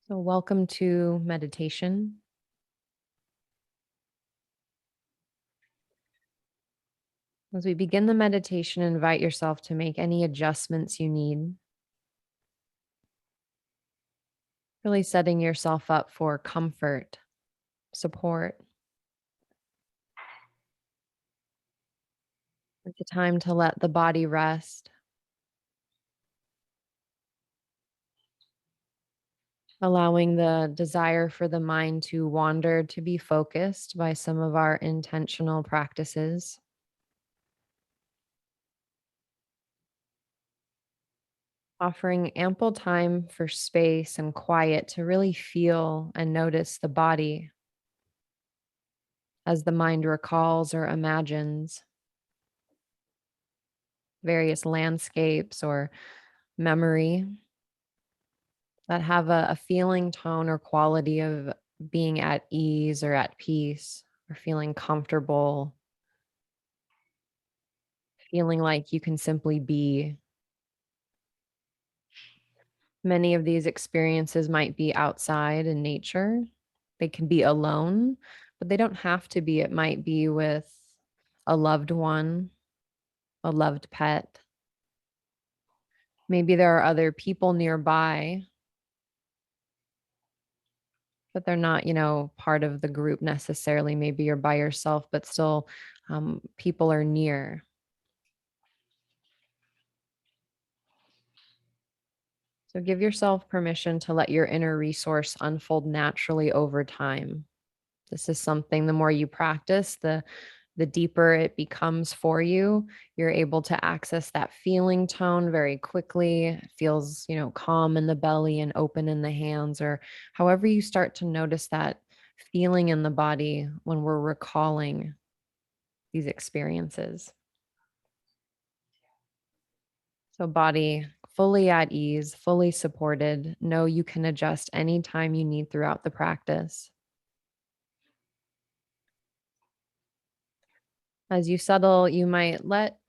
So, welcome to meditation. As we begin the meditation, invite yourself to make any adjustments you need, really setting yourself up for comfort, support. It's a time to let the body rest, allowing the desire for the mind to wander to be focused by some of our intentional practices. Offering ample time for space and quiet to really feel and notice the body as the mind recalls or imagines various landscapes or memory that have a feeling, tone, or quality of being at ease or at peace or feeling comfortable, feeling like you can simply be. Many of these experiences might be outside in nature. They can be alone, but they don't have to be. It might be with a loved one, a loved pet. Maybe there are other people nearby, but they're not, part of the group necessarily. Maybe you're by yourself, but still people are near. So give yourself permission to let your inner resource unfold naturally over time. This is something, the more you practice, the deeper it becomes for you. You're able to access that feeling tone very quickly. It feels, calm in the belly and open in the hands, or however you start to notice that feeling in the body when we're recalling these experiences. So, body fully at ease, fully supported. Know you can adjust anytime you need throughout the practice. As you settle, you might let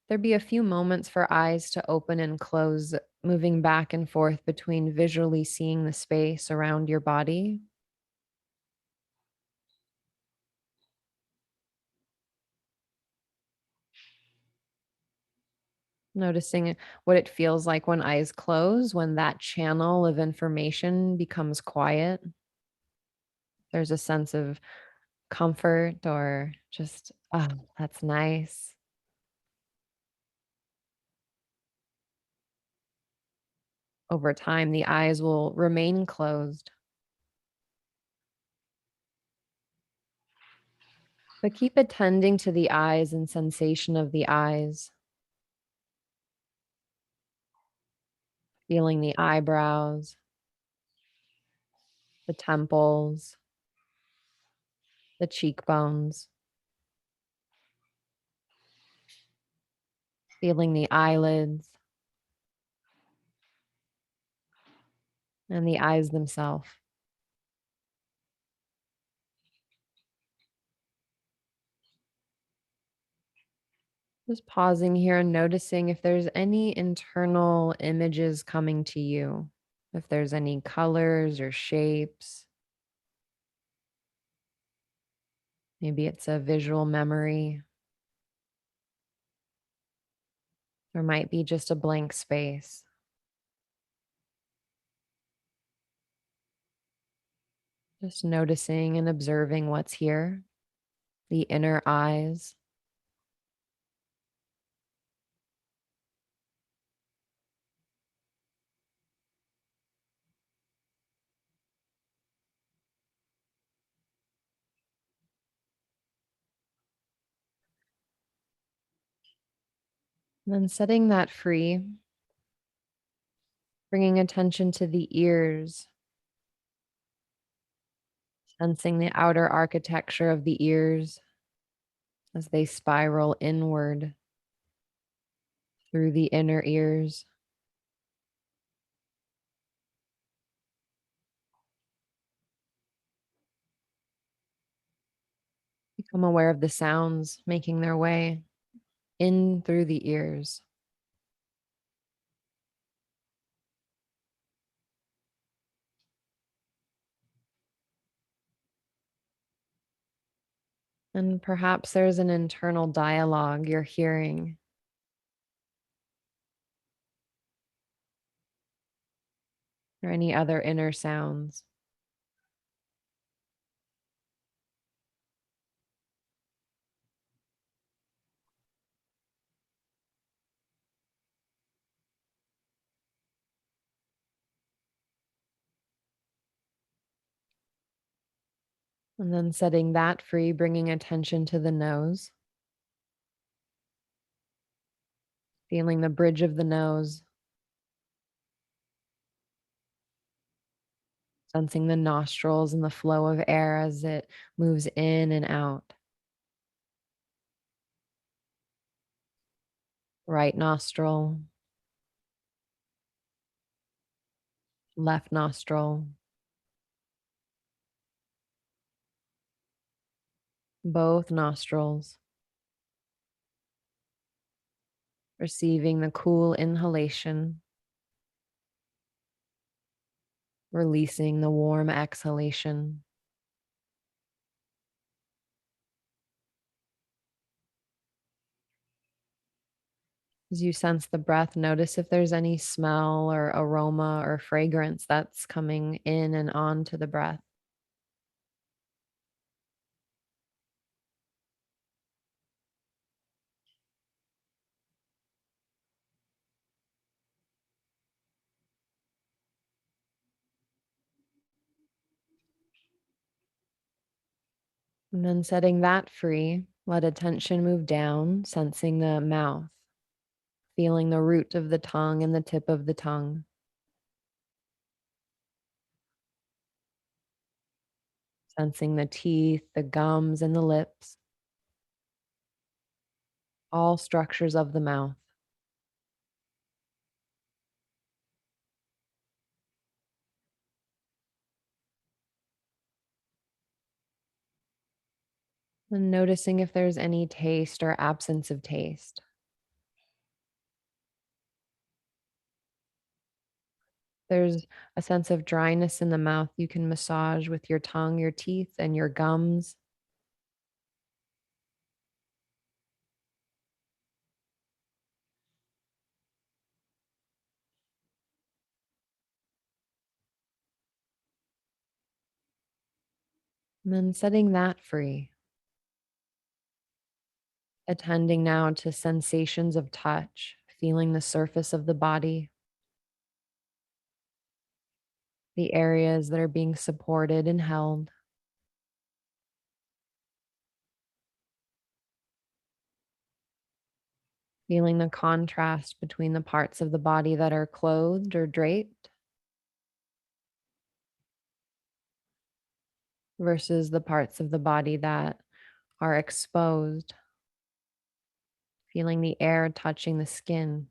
there be a few moments for eyes to open and close, moving back and forth between visually seeing the space around your body, noticing what it feels like when eyes close, when that channel of information becomes quiet. There's a sense of comfort or just, oh, that's nice. Over time, the eyes will remain closed, but keep attending to the eyes and sensation of the eyes, feeling the eyebrows, the temples, the cheekbones, feeling the eyelids and the eyes themselves. Just pausing here and noticing if there's any internal images coming to you, if there's any colors or shapes. Maybe it's a visual memory. There might be just a blank space. Just noticing and observing what's here, the inner eyes. And then setting that free, bringing attention to the ears, sensing the outer architecture of the ears as they spiral inward through the inner ears. Become aware of the sounds making their way in through the ears. And perhaps there's an internal dialogue you're hearing, or any other inner sounds. And then setting that free, bringing attention to the nose, feeling the bridge of the nose, sensing the nostrils and the flow of air as it moves in and out. Right nostril, left nostril, both nostrils, receiving the cool inhalation, releasing the warm exhalation. As you sense the breath, notice if there's any smell or aroma or fragrance that's coming in and on to the breath. And then setting that free, let attention move down, sensing the mouth, feeling the root of the tongue and the tip of the tongue, sensing the teeth, the gums, and the lips, all structures of the mouth. And noticing if there's any taste or absence of taste. There's a sense of dryness in the mouth you can massage with your tongue, your teeth, and your gums. And then setting that free. Attending now to sensations of touch, feeling the surface of the body, the areas that are being supported and held, feeling the contrast between the parts of the body that are clothed or draped versus the parts of the body that are exposed, feeling the air touching the skin.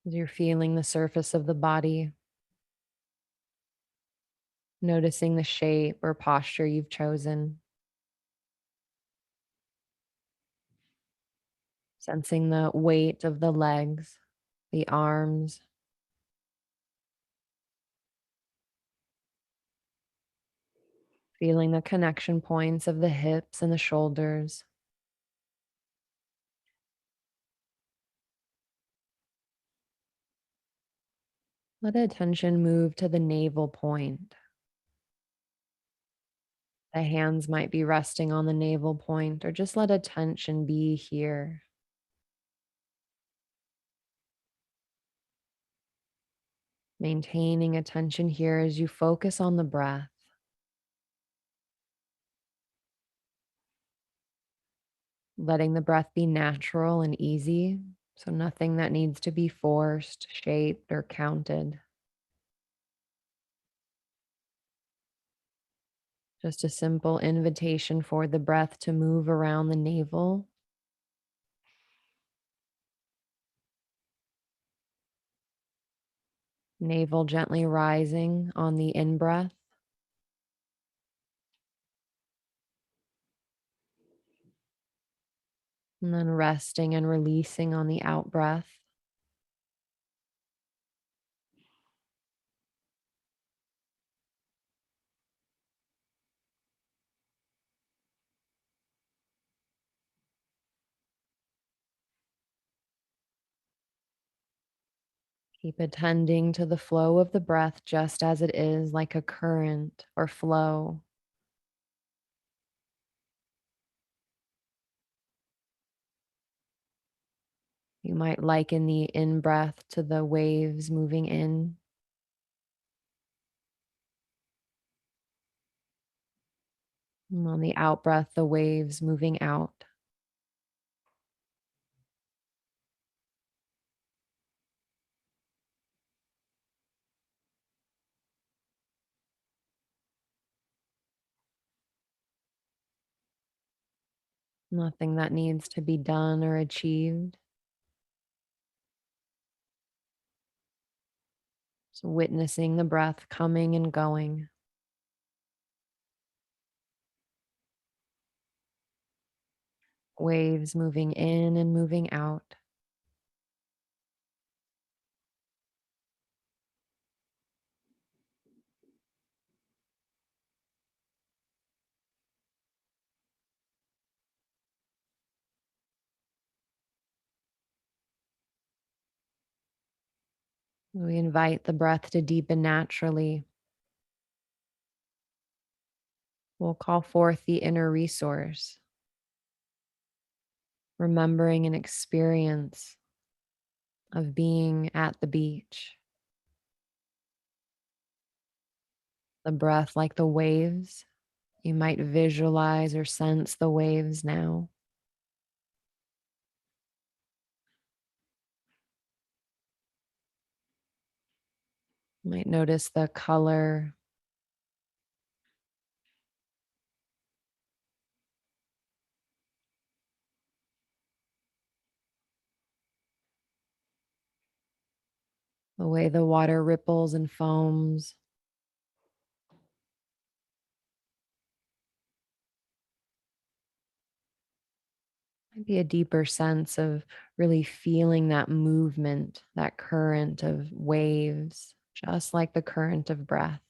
As you're feeling the surface of the body, noticing the shape or posture you've chosen, sensing the weight of the legs, the arms, feeling the connection points of the hips and the shoulders. Let attention move to the navel point. The hands might be resting on the navel point, or just let attention be here. Maintaining attention here as you focus on the breath, letting the breath be natural and easy. So, nothing that needs to be forced, shaped, or counted. Just a simple invitation for the breath to move around the navel. Navel gently rising on the in breath. And then resting and releasing on the out breath. Keep attending to the flow of the breath just as it is, like a current or flow. You might liken the in breath to the waves moving in, and on the out breath, the waves moving out. Nothing that needs to be done or achieved. So, witnessing the breath coming and going, waves moving in and moving out. We invite the breath to deepen naturally. We'll call forth the inner resource, remembering an experience of being at the beach. The breath like the waves. You might visualize or sense the waves now. You might notice the color, the way the water ripples and foams. Might be a deeper sense of really feeling that movement, that current of waves, just like the current of breath.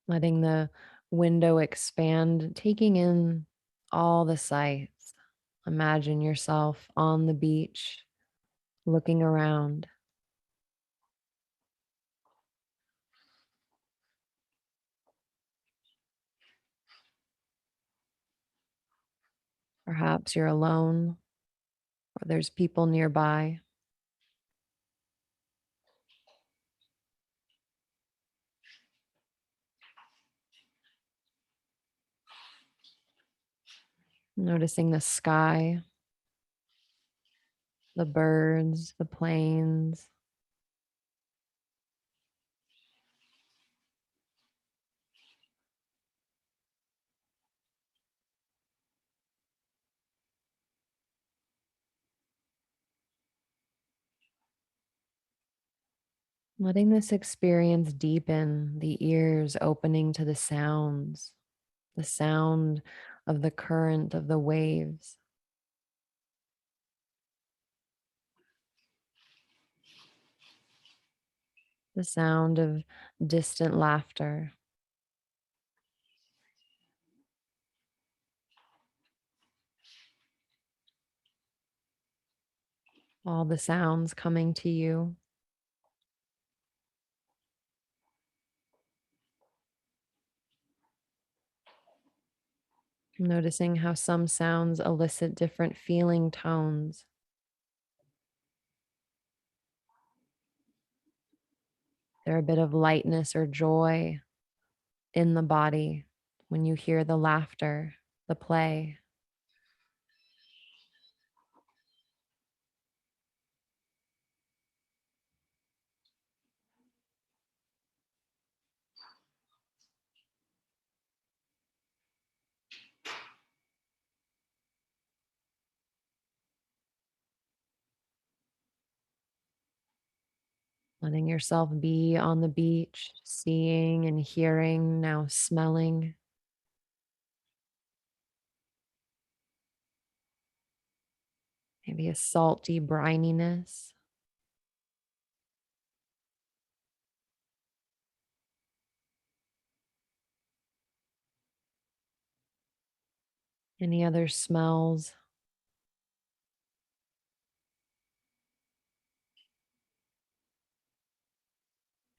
Letting the window expand, taking in all the sights. Imagine yourself on the beach, looking around. Perhaps you're alone or there's people nearby. Noticing the sky, the birds, the planes. Letting this experience deepen, the ears opening to the sound of the current of the waves, the sound of distant laughter, all the sounds coming to you. Noticing how some sounds elicit different feeling tones. There a bit of lightness or joy in the body when you hear the laughter, the play. Letting yourself be on the beach, seeing and hearing, now smelling, maybe a salty brininess. Any other smells?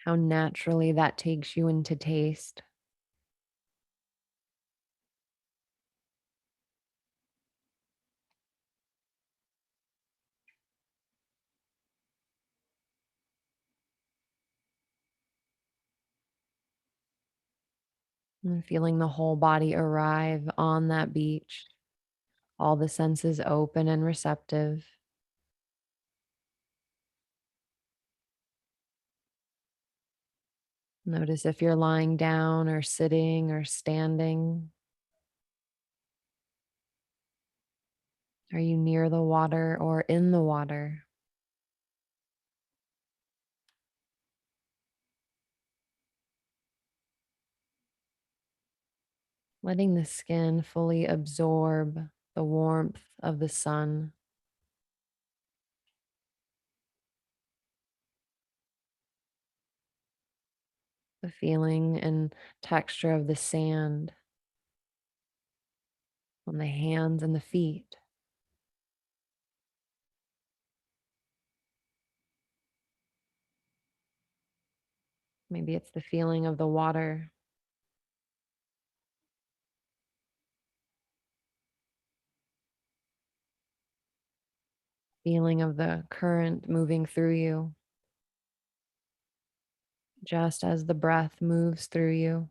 How naturally that takes you into taste. And feeling the whole body arrive on that beach, all the senses open and receptive. Notice if you're lying down or sitting or standing. Are you near the water or in the water? Letting the skin fully absorb the warmth of the sun, the feeling and texture of the sand on the hands and the feet. Maybe it's the feeling of the water, feeling of the current moving through you, just as the breath moves through you.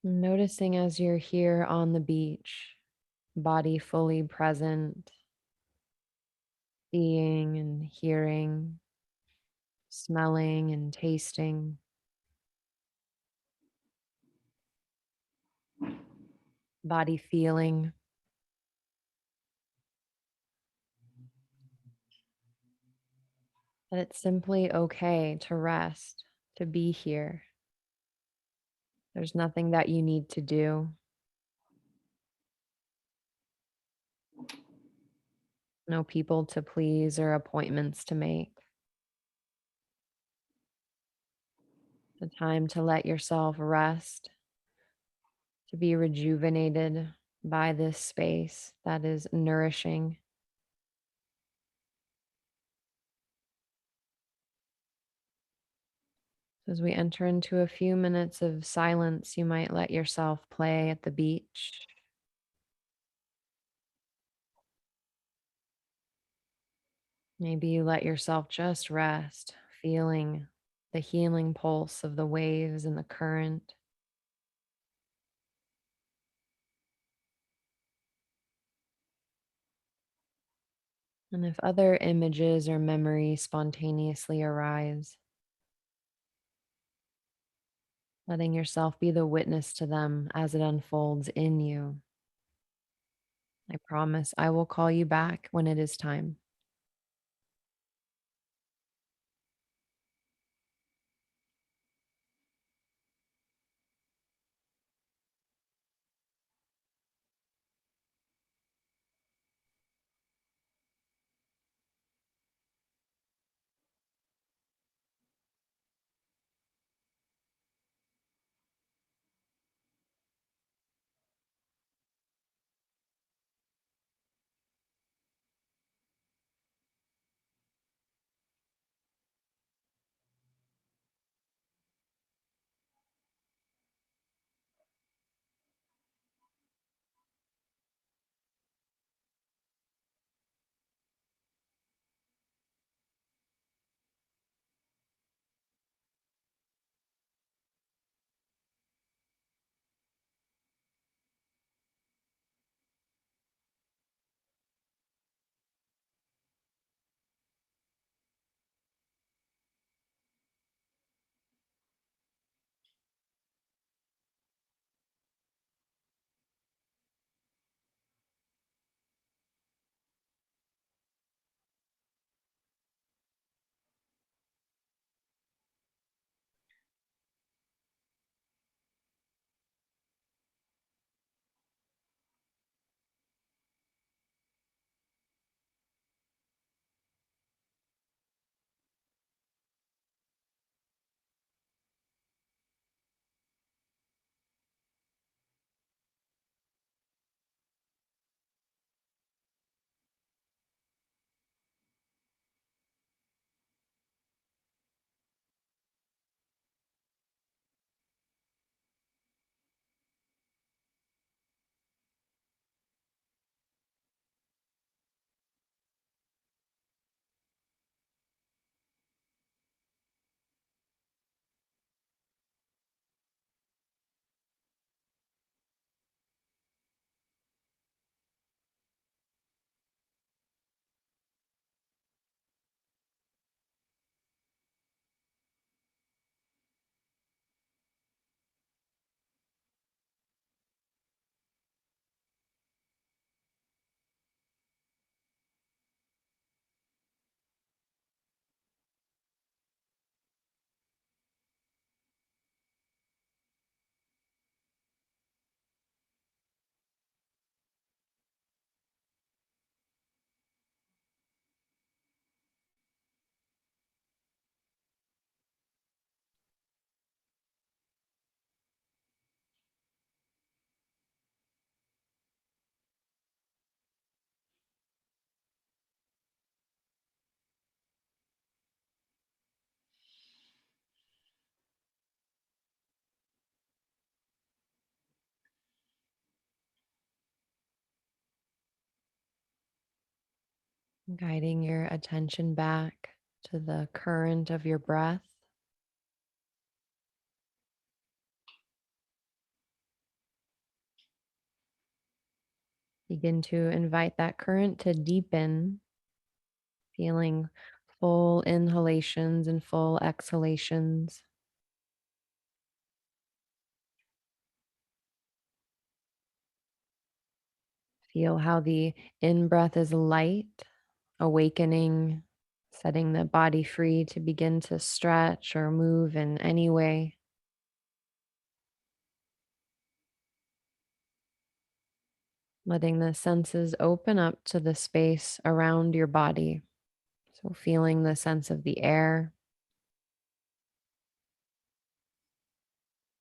Noticing as you're here on the beach, body fully present, seeing and hearing, smelling and tasting, body feeling that it's simply okay to rest, to be here. There's nothing that you need to do, no people to please or appointments to make. The time to let yourself rest, to be rejuvenated by this space that is nourishing. As we enter into a few minutes of silence, you might let yourself play at the beach. Maybe you let yourself just rest, feeling the healing pulse of the waves and the current. And if other images or memories spontaneously arise, letting yourself be the witness to them as it unfolds in you. I promise I will call you back when it is time. Guiding your attention back to the current of your breath. Begin to invite that current to deepen, feeling full inhalations and full exhalations. Feel how the in breath is light, awakening, setting the body free to begin to stretch or move in any way. Letting the senses open up to the space around your body. So, feeling the sense of the air,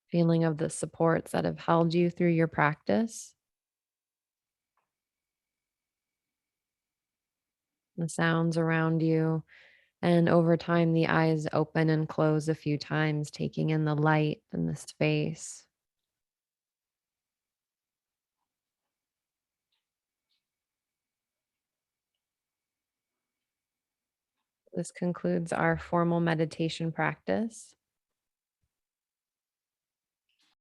feeling of the supports that have held you through your practice, the sounds around you. And over time, the eyes open and close a few times, taking in the light and the space. This concludes our formal meditation practice.